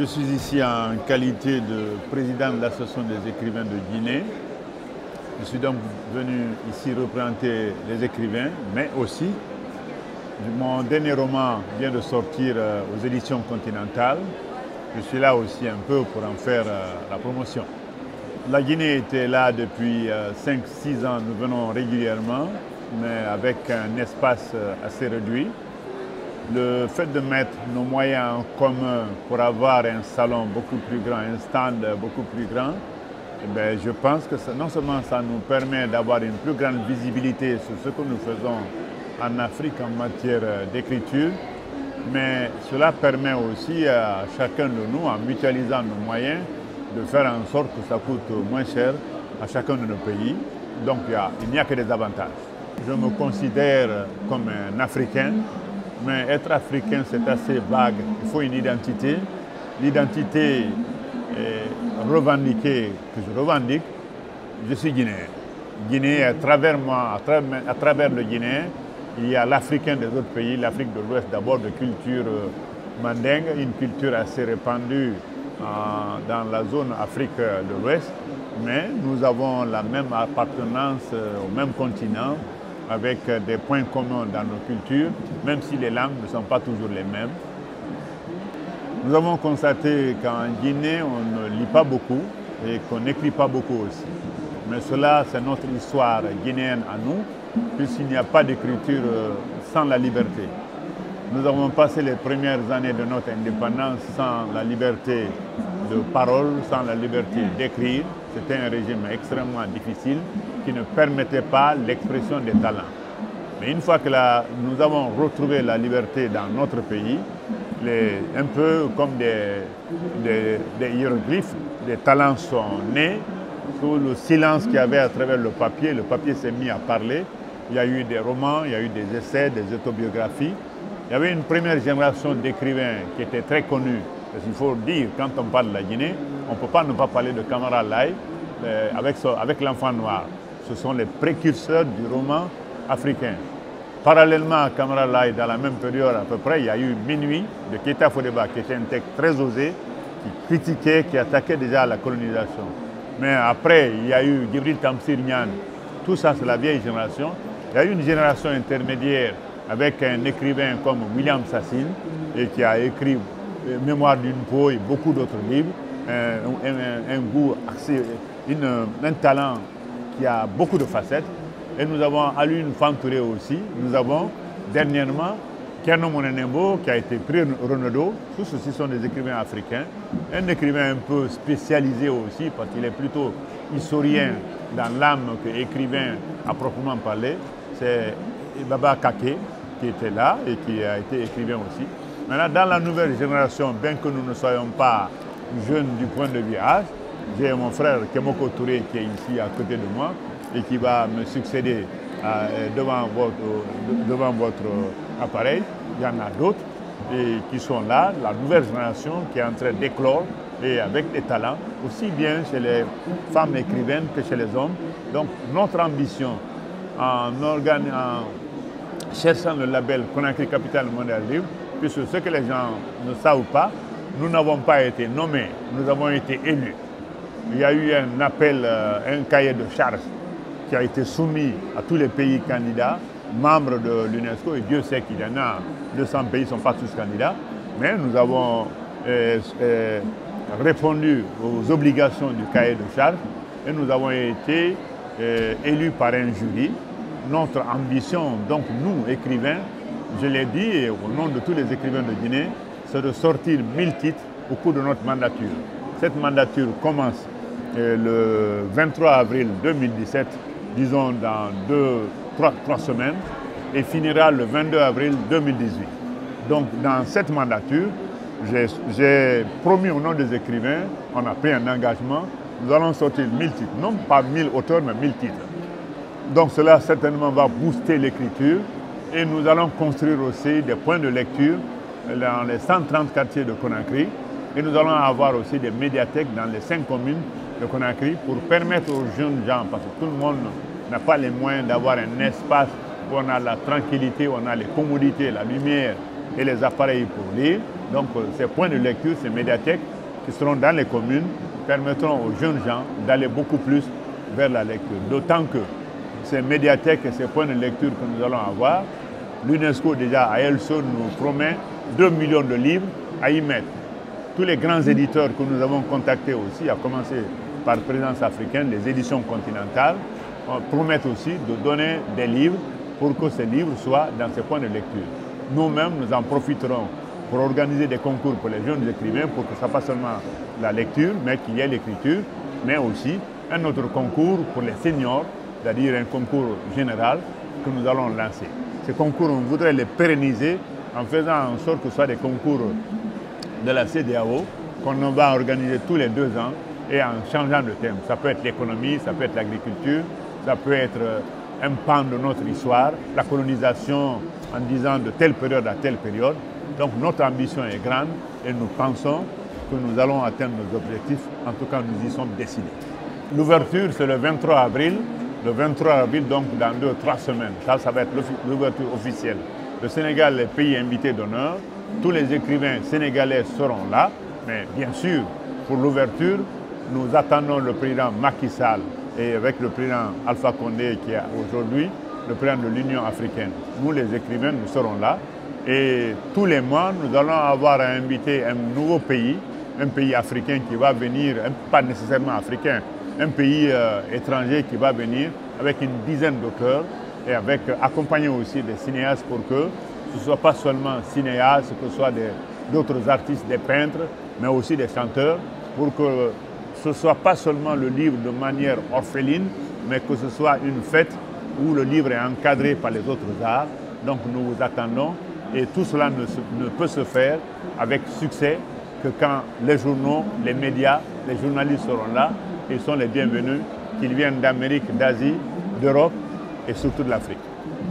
Je suis ici en qualité de président de l'Association des écrivains de Guinée. Je suis donc venu ici représenter les écrivains, mais aussi mon dernier roman vient de sortir aux éditions Continentales. Je suis là aussi un peu pour en faire la promotion. La Guinée était là depuis 5-6 ans, nous venons régulièrement, mais avec un espace assez réduit. Le fait de mettre nos moyens en commun pour avoir un salon beaucoup plus grand, un stand beaucoup plus grand, je pense que non seulement ça nous permet d'avoir une plus grande visibilité sur ce que nous faisons en Afrique en matière d'écriture, mais cela permet aussi à chacun de nous, en mutualisant nos moyens, de faire en sorte que ça coûte moins cher à chacun de nos pays. Donc il n'y a que des avantages. Je me considère comme un Africain, mais être africain c'est assez vague. Il faut une identité. L'identité revendiquée, que je revendique, je suis guinéen. Guinée, à travers moi, à travers le Guinéen, il y a l'Africain des autres pays, l'Afrique de l'Ouest d'abord de culture mandingue, une culture assez répandue dans la zone Afrique de l'Ouest, mais nous avons la même appartenance au même continent avec des points communs dans nos cultures, même si les langues ne sont pas toujours les mêmes. Nous avons constaté qu'en Guinée, on ne lit pas beaucoup et qu'on n'écrit pas beaucoup aussi. Mais cela, c'est notre histoire guinéenne à nous, puisqu'il n'y a pas d'écriture sans la liberté. Nous avons passé les premières années de notre indépendance sans la liberté de parole, sans la liberté d'écrire. C'était un régime extrêmement difficile qui ne permettait pas l'expression des talents. Mais une fois que nous avons retrouvé la liberté dans notre pays, un peu comme des hiéroglyphes, des talents sont nés. Sous le silence qu'il y avait à travers le papier s'est mis à parler. Il y a eu des romans, il y a eu des essais, des autobiographies. Il y avait une première génération d'écrivains qui était très connue. Parce qu'il faut dire, quand on parle de la Guinée, on ne peut pas ne pas parler de Camara Laye avec l'enfant noir. Ce sont les précurseurs du roman africain. Parallèlement à Camara Laye, dans la même période à peu près, il y a eu Minuit de Keita Fodeba, qui était un texte très osé, qui critiquait, qui attaquait déjà la colonisation. Mais après, il y a eu Djibril Tamsir Niane. Tout ça, c'est la vieille génération. Il y a eu une génération intermédiaire avec un écrivain comme William Sassine, et qui a écrit Mémoire d'une peau et beaucoup d'autres livres. Un goût, un talent qui a beaucoup de facettes. Et nous avons Alioune Fantouré aussi. Nous avons dernièrement Kerno Monenembo qui a été prix Renaudot. Tous ceux-ci sont des écrivains africains. Un écrivain un peu spécialisé aussi parce qu'il est plutôt historien dans l'âme que écrivain à proprement parler. C'est Baba Kake qui était là et qui a été écrivain aussi. Maintenant, dans la nouvelle génération, bien que nous ne soyons pas jeunes du point de vue âge, j'ai mon frère Kemoko Touré qui est ici à côté de moi et qui va me succéder devant votre appareil. Il y en a d'autres qui sont là, la nouvelle génération qui est en train d'éclore et avec des talents, aussi bien chez les femmes écrivaines que chez les hommes. Donc notre ambition en cherchant le label Conakry Capitale Mondiale Livre, puisque ce que les gens ne savent pas, nous n'avons pas été nommés, nous avons été élus. Il y a eu un appel, un cahier de charges qui a été soumis à tous les pays candidats, membres de l'UNESCO, et Dieu sait qu'il y en a 200 pays, ne sont pas tous candidats, mais nous avons répondu aux obligations du cahier de charges et nous avons été élus par un jury. Notre ambition, donc nous, écrivains, je l'ai dit, et au nom de tous les écrivains de Guinée, c'est de sortir 1000 titres au cours de notre mandature. Cette mandature commence le 23 avril 2017, disons dans 3 semaines, et finira le 22 avril 2018. Donc dans cette mandature, j'ai promis au nom des écrivains, on a pris un engagement, nous allons sortir 1000 titres, non pas 1000 auteurs, mais 1000 titres. Donc cela certainement va booster l'écriture et nous allons construire aussi des points de lecture dans les 130 quartiers de Conakry et nous allons avoir aussi des médiathèques dans les 5 communes de Conakry pour permettre aux jeunes gens, parce que tout le monde n'a pas les moyens d'avoir un espace où on a la tranquillité, où on a les commodités, la lumière, et les appareils pour lire. Donc ces points de lecture, ces médiathèques qui seront dans les communes permettront aux jeunes gens d'aller beaucoup plus vers la lecture. D'autant que ces médiathèques et ces points de lecture que nous allons avoir, l'UNESCO déjà à elle seule nous promet 2 millions de livres à y mettre. Tous les grands éditeurs que nous avons contactés aussi, à commencer par Présence africaine, les éditions continentales, promettent aussi de donner des livres pour que ces livres soient dans ces points de lecture. Nous-mêmes, nous en profiterons pour organiser des concours pour les jeunes écrivains, pour que ce ne soit pas seulement la lecture, mais qu'il y ait l'écriture, mais aussi un autre concours pour les seniors, c'est-à-dire un concours général que nous allons lancer. Ces concours, on voudrait les pérenniser en faisant en sorte que ce soit des concours de la CEDEAO qu'on va organiser tous les 2 ans et en changeant de thème. Ça peut être l'économie, ça peut être l'agriculture, ça peut être un pan de notre histoire, la colonisation en disant de telle période à telle période. Donc notre ambition est grande et nous pensons que nous allons atteindre nos objectifs. En tout cas, nous y sommes décidés. L'ouverture, c'est le 23 avril. Le 23 avril, donc dans 2-3 semaines. Ça va être l'ouverture officielle. Le Sénégal est pays invité d'honneur. Tous les écrivains sénégalais seront là. Mais bien sûr, pour l'ouverture, nous attendons le président Macky Sall et avec le président Alpha Condé qui est aujourd'hui le président de l'Union africaine. Nous, les écrivains, nous serons là. Et tous les mois, nous allons avoir à inviter un nouveau pays, un pays africain qui va venir, pas nécessairement africain, un pays étranger qui va venir avec une dizaine d'auteurs et avec accompagné aussi des cinéastes pour que ce ne soit pas seulement cinéastes, que ce soit d'autres artistes, des peintres, mais aussi des chanteurs, pour que ce ne soit pas seulement le livre de manière orpheline, mais que ce soit une fête où le livre est encadré par les autres arts. Donc nous vous attendons et tout cela ne peut se faire avec succès que quand les journaux, les médias, les journalistes seront là. Ils sont les bienvenus, qu'ils viennent d'Amérique, d'Asie, d'Europe et surtout de l'Afrique.